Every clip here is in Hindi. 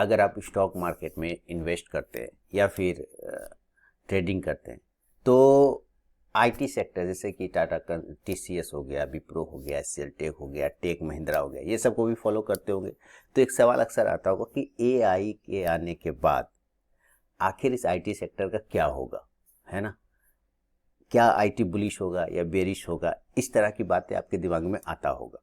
अगर आप स्टॉक मार्केट में इन्वेस्ट करते हैं या फिर ट्रेडिंग करते हैं तो आईटी सेक्टर जैसे कि टाटा का टीसीएस हो गया, विप्रो हो गया, एचसीएल टेक हो गया, टेक महिंद्रा हो गया, ये सबको भी फॉलो करते होंगे। तो एक सवाल अक्सर आता होगा कि एआई के आने के बाद आखिर इस आईटी सेक्टर का क्या होगा, है ना? क्या आईटी बुलिश होगा या बेरिश होगा? इस तरह की बातें आपके दिमाग में आता होगा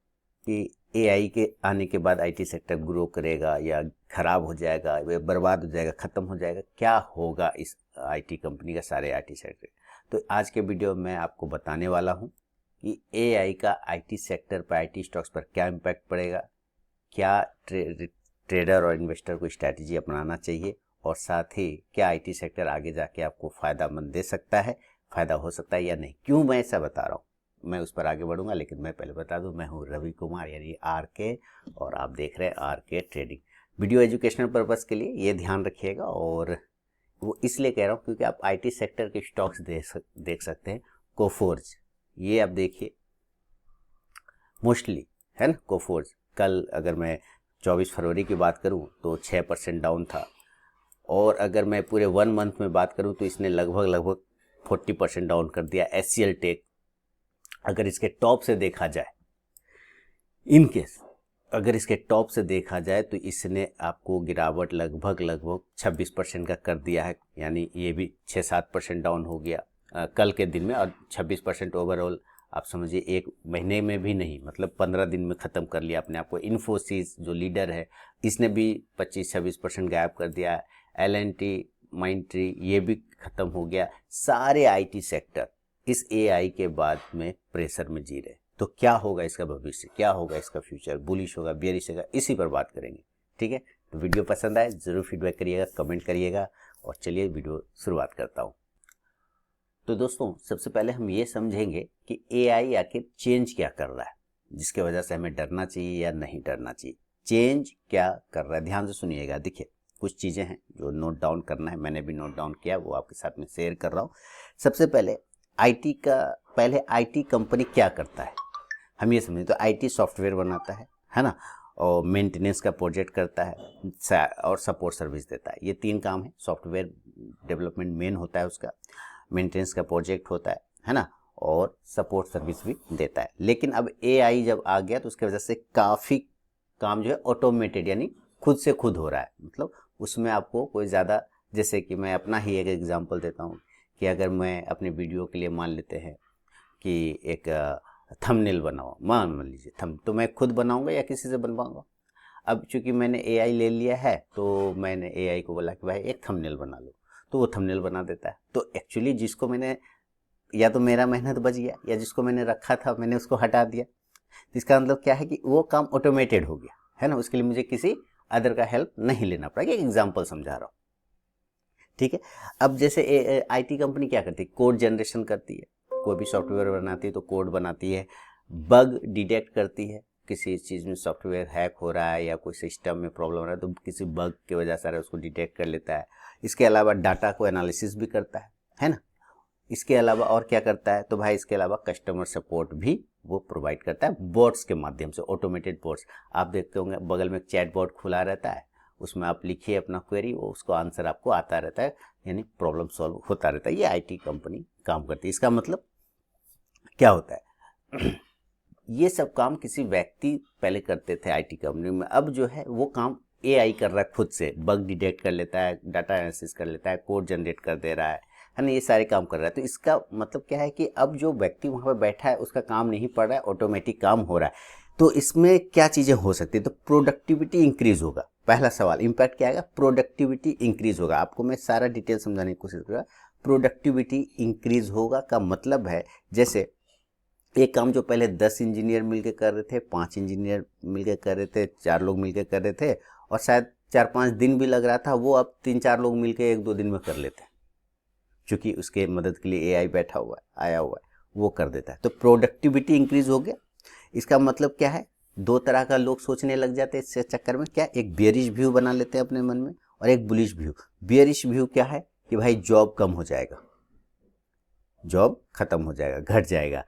कि एआई के आने के बाद आईटी सेक्टर ग्रो करेगा या खराब हो जाएगा या बर्बाद हो जाएगा, ख़त्म हो जाएगा, क्या होगा इस आईटी कंपनी का, सारे आईटी सेक्टर। तो आज के वीडियो में आपको बताने वाला हूं कि एआई का आईटी सेक्टर पर, आईटी स्टॉक्स पर क्या इम्पैक्ट पड़ेगा, क्या ट्रेडर और इन्वेस्टर को स्ट्रैटेजी अपनाना चाहिए, और साथ ही क्या आईटी सेक्टर आगे जाके आपको फ़ायदामंद दे सकता है, फ़ायदा हो सकता है या नहीं। क्यों मैं ऐसा बता रहा हूँ, मैं उस पर आगे बढ़ूंगा, लेकिन मैं पहले बता दूं, मैं हूं रवि कुमार यानी आरके, और आप देख रहे हैं RK trading. Video educational purpose के लिए ये ध्यान रखिएगा, और वो इसलिए कह रहा हूँ क्योंकि आप आईटी सेक्टर के स्टॉक्स देख सकते हैं। कोफोर्ज, ये आप देखिए मोस्टली, है ना। कोफोर्ज कल अगर मैं 24 फरवरी की बात करूं तो 6% डाउन था, और अगर मैं पूरे 1 मंथ में बात करूं तो इसने लगभग 40% डाउन कर दिया। एचसीएल टेक अगर इसके टॉप से देखा जाए, इनकेस अगर इसके टॉप से देखा जाए तो इसने आपको गिरावट लगभग 26% का कर दिया है, यानी ये भी 6-7% डाउन हो गया कल के दिन में, और 26% ओवरऑल आप समझिए एक महीने में भी नहीं, मतलब 15 दिन में ख़त्म कर लिया अपने आप को। इन्फोसिस जो लीडर है इसने भी 25-26% गायब कर दिया है। एलएनटी, माइंडट्री, ये भी ख़त्म हो गया। सारे आईटी सेक्टर इस एआई के बाद में प्रेशर में जी रहे। तो क्या होगा इसका भविष्य, क्या होगा इसका फ्यूचर, बुलिश होगा, बेरिश होगा, इसी पर बात करेंगे, ठीक है। तो वीडियो पसंद आए ज़रूर फीडबैक करिएगा, कमेंट करिएगा, और चलिए वीडियो शुरुआत करता हूँ। तो दोस्तों, सबसे पहले हम ये समझेंगे कि एआई आखिर चेंज क्या कर रहा है, जिसके वजह से हमें डरना चाहिए या नहीं डरना चाहिए। चेंज क्या कर रहा है, ध्यान से सुनिएगा। देखिए, कुछ चीज़ें हैं जो नोट डाउन करना है, मैंने भी नोट डाउन किया, वो आपके साथ में शेयर कर रहा हूँ। सबसे पहले आईटी कंपनी क्या करता है हम ये समझें। तो आईटी सॉफ्टवेयर बनाता है ना, और मेंटेनेंस का प्रोजेक्ट करता है, और सपोर्ट सर्विस देता है। ये 3 काम है। सॉफ्टवेयर डेवलपमेंट मेन होता है उसका, मेंटेनेंस का प्रोजेक्ट होता है ना, और सपोर्ट सर्विस भी देता है। लेकिन अब एआई जब आ गया तो उसकी वजह से काफ़ी काम जो है ऑटोमेटेड, यानी खुद से खुद हो रहा है। मतलब उसमें आपको कोई ज़्यादा, जैसे कि मैं अपना ही एक एग्जांपल देता हूँ कि अगर मैं अपने वीडियो के लिए मान लेते हैं कि एक थंबनेल बनाओ, मान लीजिए तो मैं खुद बनाऊंगा या किसी से बनवाऊंगा। अब चूंकि मैंने एआई ले लिया है तो मैंने एआई को बोला कि भाई एक थंबनेल बना लो, तो वो थंबनेल बना देता है। तो एक्चुअली जिसको मैंने, या तो मेरा मेहनत बच गया, या जिसको मैंने रखा था मैंने उसको हटा दिया। तो इसका मतलब क्या है कि वो काम ऑटोमेटेड हो गया, है ना। उसके लिए मुझे किसी अदर का हेल्प नहीं लेना पड़ेगा। एक एग्जाम्पल समझा रहा हूँ, ठीक है। अब जैसे आईटी कंपनी क्या करती है, कोड जनरेशन करती है, कोई भी सॉफ्टवेयर बनाती है तो कोड बनाती है, बग डिटेक्ट करती है, किसी चीज़ में सॉफ्टवेयर हैक हो रहा है या कोई सिस्टम में प्रॉब्लम हो रहा है तो किसी बग की वजह से उसको डिटेक्ट कर लेता है। इसके अलावा डाटा को एनालिसिस भी करता है ना। इसके अलावा और क्या करता है, तो भाई इसके अलावा कस्टमर सपोर्ट भी वो प्रोवाइड करता है बोट्स के माध्यम से, ऑटोमेटेड बोट्स। आप देखते होंगे बगल में चैट बोट खुला रहता है, उसमें आप लिखिए अपना क्वेरी, वो उसको आंसर आपको आता रहता है, यानी प्रॉब्लम सॉल्व होता रहता है। ये आईटी कंपनी काम करती है। इसका मतलब क्या होता है ये सब काम किसी व्यक्ति पहले करते थे आईटी कंपनी में, अब जो है वो काम एआई कर रहा है खुद से। बग डिटेक्ट कर लेता है, डाटा एनालिसिस कर लेता है, कोड जनरेट कर दे रहा है ना, ये सारे काम कर रहा है। तो इसका मतलब क्या है कि अब जो व्यक्ति वहाँ पर बैठा है उसका काम नहीं पड़ रहा है, ऑटोमेटिक काम हो रहा है। तो इसमें क्या चीज़ें हो सकती है, तो प्रोडक्टिविटी इंक्रीज होगा। पहला सवाल, इम्पैक्ट क्या आएगा, प्रोडक्टिविटी इंक्रीज होगा। आपको मैं सारा डिटेल समझाने की कोशिश करूँगा। प्रोडक्टिविटी इंक्रीज होगा का मतलब है, जैसे एक काम जो पहले 10 इंजीनियर मिलके कर रहे थे, 5 इंजीनियर मिलके कर रहे थे, 4 लोग मिलके कर रहे थे, और शायद 4-5 दिन भी लग रहा था, वो अब 3-4 लोग मिलके 1-2 दिन में कर लेते हैं, क्योंकि उसके मदद के लिए एआई बैठा हुआ है, आया हुआ है, वो कर देता है। तो प्रोडक्टिविटी इंक्रीज हो गया। इसका मतलब क्या है, 2 तरह का लोग सोचने लग जाते हैं इससे चक्कर में। क्या, एक बियरिश व्यू बना लेते हैं अपने मन में, और एक बुलिश व्यू। बियरिश व्यू क्या है कि भाई जॉब कम हो जाएगा, जॉब खत्म हो जाएगा, घट जाएगा।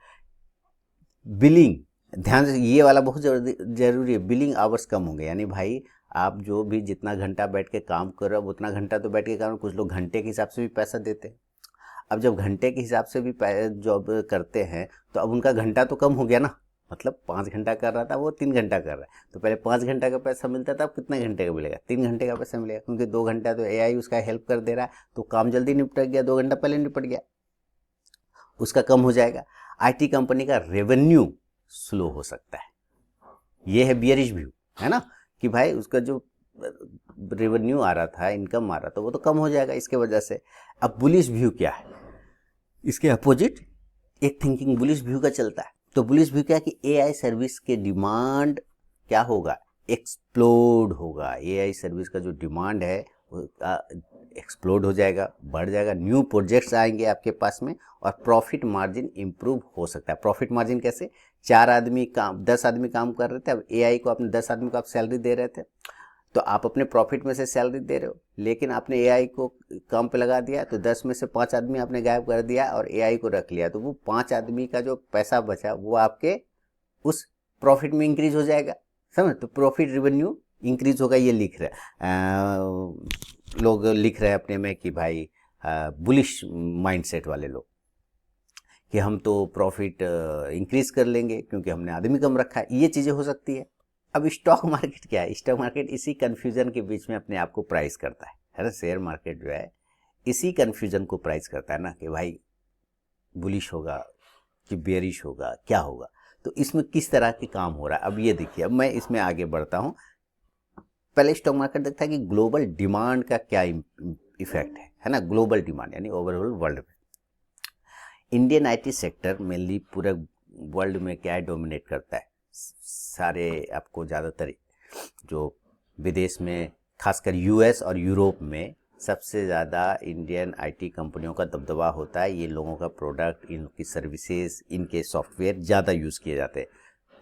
बिलिंग, ध्यान से, ये वाला बहुत जरूरी है, बिलिंग आवर्स कम होंगे, यानी भाई आप जो भी जितना घंटा बैठ के काम कर रहे हो उतना घंटा तो बैठ के काम, कुछ लोग घंटे के हिसाब से भी पैसा देते हैं। अब जब घंटे के हिसाब से भी जॉब करते हैं तो अब उनका घंटा तो कम हो गया ना, मतलब 5 घंटा कर रहा था वो 3 घंटा कर रहा है, तो पहले 5 घंटा का पैसा मिलता था, अब कितने घंटे का मिलेगा? 3 घंटे का पैसा मिलेगा, क्योंकि 2 घंटा तो एआई उसका हेल्प कर दे रहा है, तो काम जल्दी निपट गया, 2 घंटा पहले निपट गया, उसका कम हो जाएगा। आईटी कंपनी का रेवेन्यू स्लो हो सकता है, ये है बियरिश व्यू, है ना, कि भाई उसका जो रेवेन्यू आ रहा था, इनकम आ रहा था, वो तो कम हो जाएगा इसके वजह से। अब बुलिश व्यू क्या है? इसके अपोजिट एक थिंकिंग बुलिश व्यू का चलता है। तो बुलिश व्यू क्या है कि एआई सर्विस के डिमांड क्या होगा? एक्सप्लोड होगा। एआई सर्विस का जो डिमांड है वो एक्सप्लोड हो जाएगा, बढ़ जाएगा, न्यू प्रोजेक्ट्स आएंगे आपके पास में, और प्रॉफिट मार्जिन इंप्रूव हो सकता है। प्रॉफिट मार्जिन कैसे? 10 आदमी काम कर रहे थे, अब एआई को आपने 10 आदमी को आप सैलरी दे रहे थे, तो आप अपने प्रॉफिट में से सैलरी दे रहे हो, लेकिन आपने एआई को काम पे लगा दिया, तो 10 में से 5 आदमी आपने गायब कर दिया और एआई को रख लिया, तो वो 5 आदमी का जो पैसा बचा वो आपके उस प्रॉफिट में इंक्रीज हो जाएगा, समझ? तो प्रॉफिट रेवेन्यू इंक्रीज होगा, ये लिख रहे हैं लोग, लिख रहे हैं अपने में कि भाई बुलिश माइंडसेट वाले लोग, कि हम तो प्रॉफिट इंक्रीज कर लेंगे क्योंकि हमने आदमी कम रखा है, ये चीज़ें हो सकती है। अब स्टॉक मार्केट क्या है? स्टॉक मार्केट इसी कंफ्यूजन के बीच में अपने आप को प्राइस करता है ना। शेयर मार्केट जो है इसी कंफ्यूजन को प्राइस करता है ना, कि भाई बुलिश होगा कि बेरिश होगा, क्या होगा, तो इसमें किस तरह के काम हो रहा है। अब ये देखिए, अब मैं इसमें आगे बढ़ता हूँ। पहले स्टॉक मार्केट देखता है कि ग्लोबल डिमांड का क्या इफेक्ट है ना, ग्लोबल डिमांड यानी ओवरऑल वर्ल्ड में। इंडियन आईटी सेक्टर मेनली पूरे वर्ल्ड में क्या है, डोमिनेट करता है। सारे आपको ज़्यादातर जो विदेश में, खासकर यूएस और यूरोप में सबसे ज़्यादा इंडियन आईटी कंपनियों का दबदबा होता है। ये लोगों का प्रोडक्ट, इनकी सर्विसेज, इनके सॉफ्टवेयर ज़्यादा यूज़ किए जाते हैं।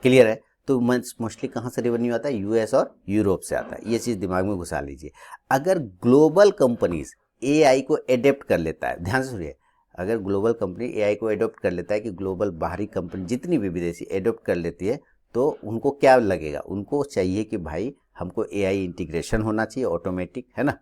क्लियर है? तो मोस्टली कहाँ से रेवेन्यू आता है? यूएस और यूरोप से आता है। ये चीज़ दिमाग में घुसा लीजिए। अगर ग्लोबल कंपनीज एआई को एडेप्ट कर लेता है, ध्यान से सुनिए, अगर ग्लोबल कंपनी एआई को एडॉप्ट कर लेता है, कि ग्लोबल बाहरी कंपनी जितनी भी विदेशी एडॉप्ट कर लेती है, तो उनको क्या लगेगा? उनको चाहिए कि भाई हमको एआई इंटीग्रेशन होना चाहिए, ऑटोमेटिक, है ना,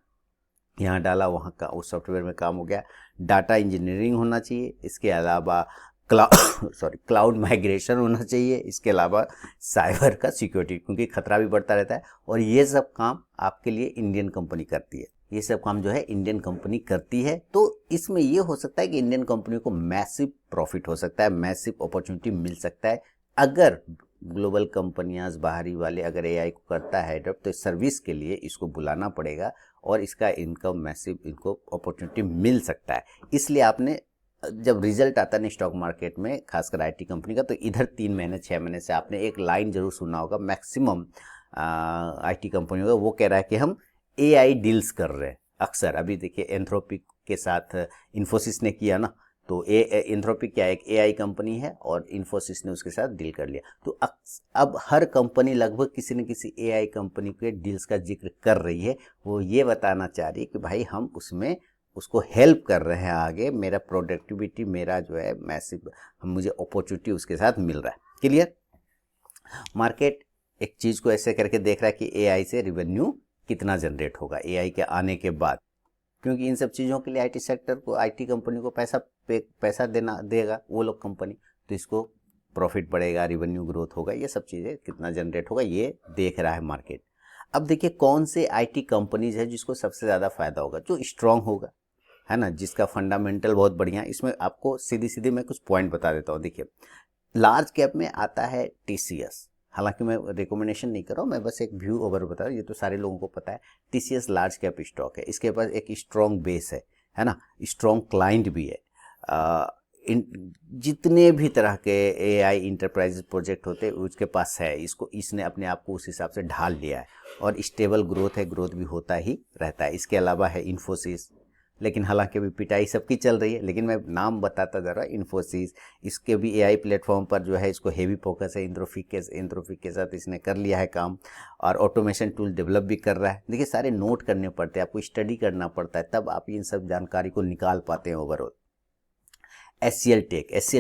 यहाँ डाला वहाँ का उस सॉफ्टवेयर में काम हो गया। डाटा इंजीनियरिंग होना चाहिए, इसके अलावा क्लाउड माइग्रेशन होना चाहिए, इसके अलावा साइबर का सिक्योरिटी, क्योंकि खतरा भी बढ़ता रहता है, और ये सब काम आपके लिए इंडियन कंपनी करती है। ये सब काम जो है इंडियन कंपनी करती है। तो इसमें ये हो सकता है कि इंडियन कंपनी को मैसिव प्रॉफिट हो सकता है, मैसिव अपॉर्चुनिटी मिल सकता है, अगर ग्लोबल कंपनियां बाहरी वाले अगर एआई को करता है एडॉप्ट, तो सर्विस के लिए इसको बुलाना पड़ेगा और इसका इनकम मैसिव, इनको अपॉर्चुनिटी मिल सकता है। इसलिए आपने जब रिजल्ट आता है स्टॉक मार्केट में, खासकर आईटी कंपनी का, तो इधर 3 महीने 6 महीने से आपने एक लाइन जरूर सुना होगा, मैक्सिमम आईटी कंपनियों का, वो कह रहा है कि हम एआई डील्स कर रहे हैं। अक्सर अभी देखिए एंथ्रोपिक के साथ इन्फोसिस ने किया ना, तो एंथ्रोपिक क्या एक एआई कंपनी है और इन्फोसिस ने उसके साथ डील कर लिया। तो अब हर कंपनी लगभग किसी न किसी एआई कंपनी के डील्स का जिक्र कर रही है। वो ये बताना चाह रही है कि भाई हम उसमें उसको हेल्प कर रहे हैं आगे, मेरा प्रोडक्टिविटी, मेरा जो है मैसिव, मुझे अपॉर्चुनिटी उसके साथ मिल रहा है। क्लियर? मार्केट एक चीज़ को ऐसे करके देख रहा है कि एआई से रेवेन्यू कितना जनरेट होगा एआई के आने के बाद, क्योंकि इन सब चीज़ों के लिए आईटी सेक्टर को, आईटी कंपनी को पैसा देना देगा वो लोग कंपनी, तो इसको प्रॉफिट बढ़ेगा, रेवेन्यू ग्रोथ होगा, ये सब चीज़ें कितना जनरेट होगा ये देख रहा है मार्केट। अब देखिए कौन से आईटी कंपनीज है जिसको सबसे ज़्यादा फायदा होगा, जो स्ट्रांग होगा, है ना, जिसका फंडामेंटल बहुत बढ़िया। इसमें आपको सीधी मैं कुछ पॉइंट बता देता हूँ। देखिए लार्ज कैप में आता है टीसीएस, हालांकि मैं रिकमेंडेशन नहीं कर रहा हूँ, मैं बस एक व्यू ओवर बता रहा हूँ, ये तो सारे लोगों को पता है। टीसीएस लार्ज कैप स्टॉक है, इसके पास एक स्ट्रॉन्ग बेस है ना, स्ट्रॉन्ग क्लाइंट भी है। जितने भी तरह के एआई इंटरप्राइज प्रोजेक्ट होते हैं उसके पास है, इसने अपने आप को उस हिसाब से ढाल लिया है, और स्टेबल ग्रोथ है, ग्रोथ भी होता ही रहता है। इसके अलावा है इन्फोसिस, लेकिन हालांकि अभी पिटाई सबकी चल रही है, लेकिन मैं नाम बताता जा रहा हूँ। इन्फोसिस, इसके भी एआई प्लेटफॉर्म पर जो है इसको हेवी फोकस है। एंथ्रोपिक के साथ इसने कर लिया है काम, और ऑटोमेशन टूल डेवलप भी कर रहा है। देखिए सारे नोट करने पड़ते हैं, आपको स्टडी करना पड़ता है, तब आप इन सब जानकारी को निकाल पाते हैं ओवरऑल। एचसीएल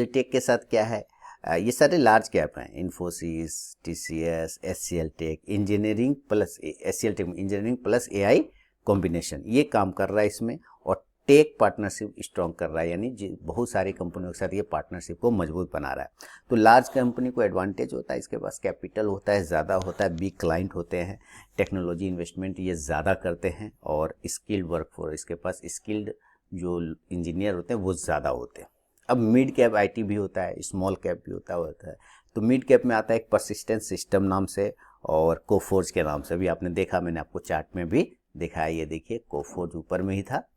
टेक के साथ क्या है, ये सारे लार्ज कैप हैं, Infosys, TCS, HCL tech, engineering plus HCL tech engineering plus AI combination, ये काम कर रहा है इसमें। और टेक पार्टनरशिप स्ट्रॉन्ग कर रहा है, यानी बहुत सारी कंपनियों के साथ ये पार्टनरशिप को मजबूत बना रहा है। तो लार्ज कंपनी को एडवांटेज होता है, इसके पास कैपिटल होता है, ज़्यादा होता है, बिग क्लाइंट होते हैं, टेक्नोलॉजी इन्वेस्टमेंट ये ज़्यादा करते हैं, और स्किल्ड वर्कफोर्स, इसके पास स्किल्ड जो इंजीनियर होते हैं वो ज़्यादा होते हैं। अब मिड कैप आईटी भी होता है, स्मॉल कैप भी होता है। तो मिड कैप में आता है एक परसिस्टेंस सिस्टम नाम से और कोफोर्ज के नाम से, भी आपने देखा, मैंने आपको चार्ट में भी दिखाया, ये देखिए कोफोर्ज ऊपर में ही था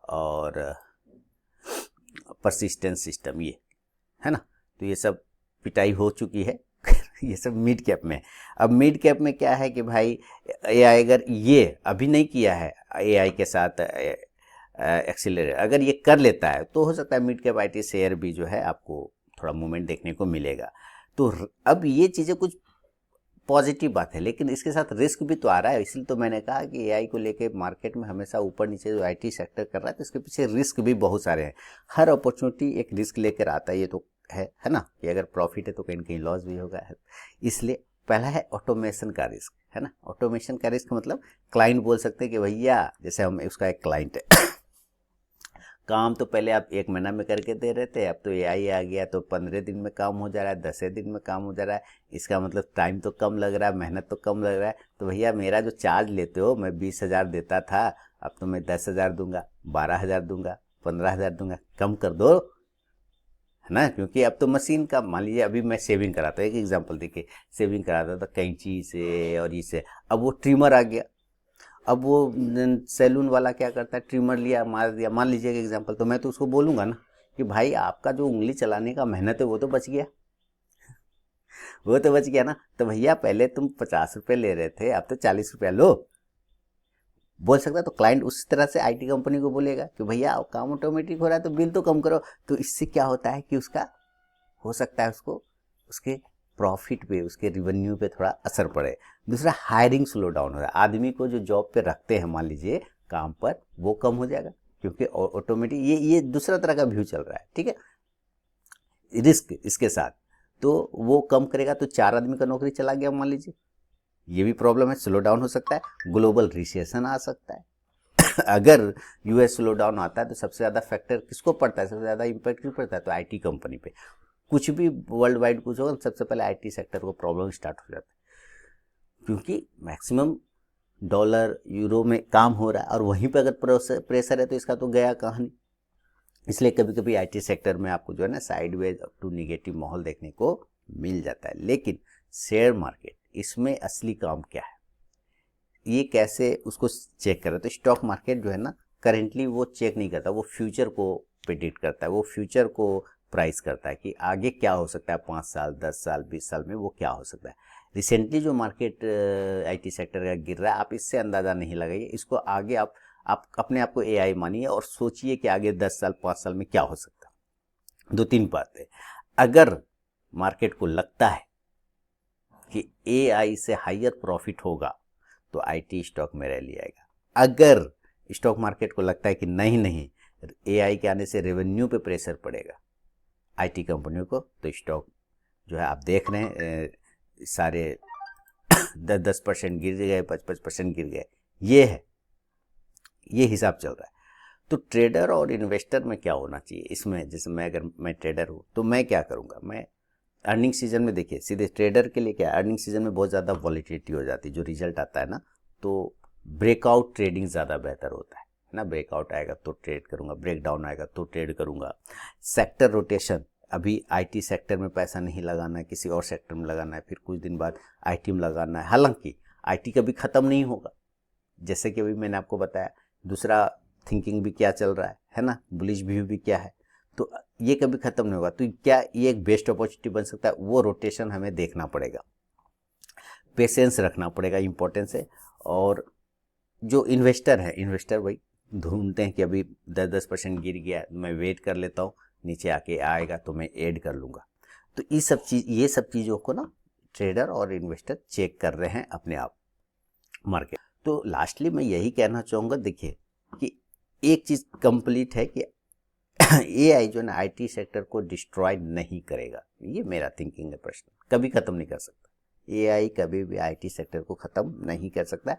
और परसिस्टेंस सिस्टम ये है ना। तो ये सब पिटाई हो चुकी है ये सब मिड कैप में। अब मिड कैप में क्या है कि भाई एआई अगर ये अभी नहीं किया है एआई के साथ एक्सीलरेट, अगर ये कर लेता है तो हो सकता है मिड कैप आईटी शेयर भी जो है आपको थोड़ा मूवमेंट देखने को मिलेगा। तो अब ये चीज़ें कुछ पॉजिटिव बात है, लेकिन इसके साथ रिस्क भी तो आ रहा है। इसलिए तो मैंने कहा कि एआई को लेके मार्केट में हमेशा ऊपर नीचे जो आईटी सेक्टर कर रहा है, तो इसके पीछे रिस्क भी बहुत सारे हैं। हर अपॉर्चुनिटी एक रिस्क लेकर आता है, ये तो है ना, कि अगर प्रॉफिट है तो कहीं कहीं लॉस भी होगा। इसलिए पहला है ऑटोमेशन का रिस्क, है ना। ऑटोमेशन का रिस्क मतलब क्लाइंट बोल सकते हैं कि भैया, जैसे हम उसका एक क्लाइंट है काम तो पहले आप 1 महीना में करके दे रहे थे, अब तो एआई आ गया तो 15 दिन में काम हो जा रहा है, 10 दिन में काम हो जा रहा है। इसका मतलब टाइम तो कम लग रहा है, मेहनत तो कम लग रहा है। तो भैया मेरा जो चार्ज लेते हो, मैं 20,000 देता था, अब तो मैं 10,000 दूंगा, 12,000 दूंगा, 15,000 दूंगा, कम कर दो, है ना। क्योंकि अब तो मशीन का, मान लीजिए अभी मैं शेविंग कराता, एक एग्जाम्पल देखिए, शेविंग कराता था कैंची से और इससे, अब वो ट्रिमर आ गया। अब वो सैलून वाला क्या करता है, ट्रिमर लिया, मार दिया, मान लीजिए एक एग्जांपल, तो मैं तो उसको बोलूँगा ना कि भाई आपका जो उंगली चलाने का मेहनत है वो तो बच गया वो तो बच गया ना। तो भैया पहले तुम 50 रुपये ले रहे थे, अब तो 40 रुपया लो, बोल सकता है। तो क्लाइंट उस तरह से आईटी कंपनी को बोलेगा कि भैया काम ऑटोमेटिक हो रहा है तो बिल तो कम करो। तो इससे क्या होता है कि उसका हो सकता है उसको उसके प्रॉफिट पे, उसके रिवेन्यू पे थोड़ा असर पड़े। दूसरा, हायरिंग स्लो डाउन हो रहा है, आदमी को जो जॉब पे रखते हैं मान लीजिए काम पर, वो कम हो जाएगा, क्योंकि ऑटोमेटिक ये दूसरा तरह का व्यू चल रहा है, ठीक है। रिस्क इसके साथ तो वो कम करेगा, तो 4 आदमी का नौकरी चला गया मान लीजिए, ये भी प्रॉब्लम है, स्लो डाउन हो सकता है, ग्लोबल रिसेशन आ सकता है अगर यूएस स्लो डाउन आता है तो सबसे ज़्यादा फैक्टर किसको पड़ता है, सबसे ज़्यादा इम्पैक्ट किस पड़ता है, तो आईटी कंपनी पे। कुछ भी वर्ल्ड वाइड कुछ होगा, सबसे पहले आईटी सेक्टर को प्रॉब्लम स्टार्ट हो जाता है, क्योंकि मैक्सिमम डॉलर यूरो में काम हो रहा है, और वहीं पे अगर प्रेशर है तो इसका तो गया कहानी। इसलिए कभी कभी आईटी सेक्टर में आपको जो है ना साइडवेज अप टू निगेटिव माहौल देखने को मिल जाता है। लेकिन शेयर मार्केट, इसमें असली काम क्या है, ये कैसे उसको चेक कर रहे, तो स्टॉक मार्केट जो है ना करेंटली वो चेक नहीं करता, वो फ्यूचर को प्रेडिक्ट करता है, वो फ्यूचर को प्राइस करता है कि आगे क्या हो सकता है, 5 साल 10 साल 20 साल में वो क्या हो सकता है। रिसेंटली जो मार्केट आईटी सेक्टर का गिर रहा है, आप इससे अंदाज़ा नहीं लगाइए, इसको आगे आप अपने आप को एआई मानिए और सोचिए कि आगे 10 साल 5 साल में क्या हो सकता है। 2-3 बातें, अगर मार्केट को लगता है कि एआई से हायर प्रॉफिट होगा तो आईटी स्टॉक में रैली आएगा। अगर स्टॉक मार्केट को लगता है कि नहीं एआई के आने से रेवेन्यू पे प्रेशर पड़ेगा आईटी कंपनियों को, तो स्टॉक जो है आप देख रहे हैं सारे 10% गिर गए, 55% गिर गए, ये हिसाब चल रहा है। तो ट्रेडर और इन्वेस्टर में क्या होना चाहिए इसमें, जैसे अगर मैं ट्रेडर हूँ तो मैं क्या करूँगा, मैं अर्निंग सीजन में, देखिए सीधे ट्रेडर के लिए क्या है, अर्निंग सीजन में बहुत ज़्यादा वॉलीटिलिटी हो जाती है, जो रिजल्ट आता है ना, तो ब्रेकआउट ट्रेडिंग ज़्यादा बेहतर होता है ना। ब्रेकआउट आएगा तो ट्रेड करूँगा, ब्रेकडाउन आएगा तो ट्रेड करूँगा। सेक्टर रोटेशन, अभी आईटी सेक्टर में पैसा नहीं लगाना है, किसी और सेक्टर में लगाना है, फिर कुछ दिन बाद आईटी में लगाना है। हालांकि आईटी कभी ख़त्म नहीं होगा, जैसे कि अभी मैंने आपको बताया, दूसरा थिंकिंग भी क्या चल रहा है ना, बुलिश व्यू भी क्या है, तो ये कभी ख़त्म नहीं होगा। तो क्या ये एक बेस्ट अपॉर्चुनिटी बन सकता है, वो रोटेशन हमें देखना पड़ेगा, पेशेंस रखना पड़ेगा, इंपॉर्टेंस है। और जो इन्वेस्टर है, इन्वेस्टर भाई ढूंढते हैं कि अभी 10% गिर गया, मैं वेट कर लेता हूँ, नीचे आके आएगा तो मैं ऐड कर लूँगा। तो ये सब चीज़ों को ना ट्रेडर और इन्वेस्टर चेक कर रहे हैं अपने आप मार्केट। तो लास्टली मैं यही कहना चाहूँगा, देखिए कि एक चीज़ कंप्लीट है कि एआई जो है ना आईटी सेक्टर को डिस्ट्रॉय नहीं करेगा, ये मेरा थिंकिंग है प्रश्न, कभी खत्म नहीं कर सकता। एआई कभी भी आईटी सेक्टर को खत्म नहीं कर सकता,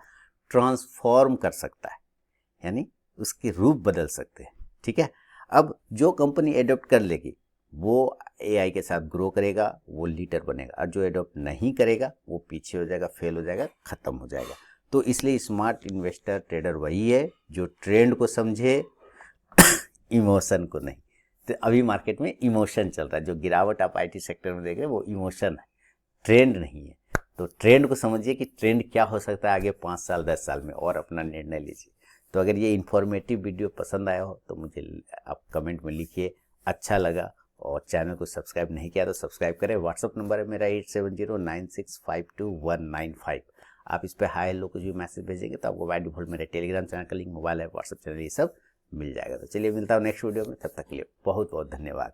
ट्रांसफॉर्म कर सकता है, यानी उसके रूप बदल सकते हैं। ठीक है, अब जो कंपनी एडॉप्ट कर लेगी वो एआई के साथ ग्रो करेगा, वो लीडर बनेगा, और जो एडॉप्ट नहीं करेगा वो पीछे हो जाएगा, फेल हो जाएगा, खत्म हो जाएगा। तो इसलिए स्मार्ट इन्वेस्टर ट्रेडर वही है जो ट्रेंड को समझे, इमोशन को नहीं। तो अभी मार्केट में इमोशन चल रहा है, जो गिरावट आप आईटी सेक्टर में देख रहे हैं वो इमोशन है, ट्रेंड नहीं है। तो ट्रेंड को समझिए कि ट्रेंड क्या हो सकता है आगे 5 साल 10 साल में, और अपना निर्णय लीजिए। तो अगर ये इन्फॉर्मेटिव वीडियो पसंद आया हो तो मुझे आप कमेंट में लिखिए अच्छा लगा, और चैनल को सब्सक्राइब नहीं किया तो सब्सक्राइब करें। व्हाट्सअप नंबर है मेरा 8709652195। आप इस पर हाई हेलो कुछ भी मैसेज भेजेंगे तो आपको बाय डिफॉल्ट मेरे टेलीग्राम चैनल का link, mobile app, WhatsApp channel, ये सब मिल जाएगा। तो चलिए मिलता हूँ नेक्स्ट वीडियो में, तब तक के लिए बहुत बहुत धन्यवाद।